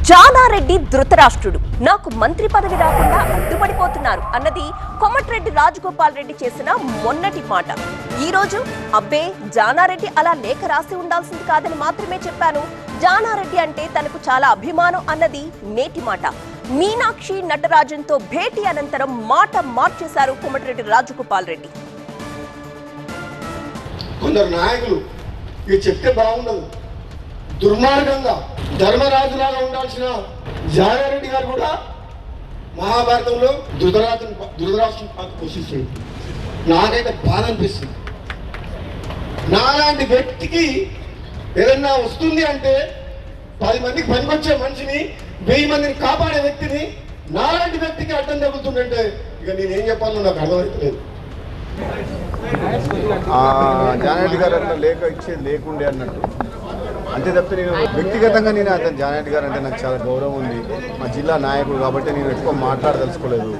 జానారెడ్డి ధృతరాష్ట్రుడు నాకు మంత్రి పదవి రాకుండా అడ్డుపడిపోతున్నారు అన్నది కోమటిరెడ్డి రాజగోపాల్ రెడ్డి చేసిన మొన్నటి మాట. ఈ రోజు అబ్బే జానారెడ్డి అలా లేఖ రాసి ఉండాల్సింది కాదని మాత్రమే చెప్పాను, జానారెడ్డి అంటే తనకు చాలా అభిమానం అన్నది నేటి మాట. మీనాక్షి నటరాజన్తో భేటీ అనంతరం మాట మార్చేశారు కోమటిరెడ్డి రాజగోపాల్ రెడ్డి. కొందరు నాయకులు ఇది చెప్తే బాగుండదు, దుర్మార్గంగా ధర్మరాజులాగా ఉండాల్సిన జానారెడ్డి గారు కూడా మహాభారతంలో ధృతరాష్ట్రం పాత్ర పోషిస్తుంది. నాకైతే బాధ అనిపిస్తుంది. నాలాంటి వ్యక్తికి ఏదన్నా వస్తుంది అంటే 10 మందికి పనికొచ్చే మనిషిని 1000 మందిని కాపాడే వ్యక్తిని నాలాంటి వ్యక్తికి అడ్డం తగ్గుతుందంటే ఇక నేనేం చెప్పాలో నాకు అర్థమవుతలేదు. జానారెడ్డి గారు అట్లా లేఖ ఇచ్చేది లేకుండే అన్నట్టు అంతే తప్పితే నేను వ్యక్తిగతంగా నేను అతను జానారెడ్డి గారు అంటే నాకు చాలా గౌరవం ఉంది. మా జిల్లా నాయకుడు కాబట్టి నేను ఎక్కువ మాట్లాడదలుచుకోలేదు.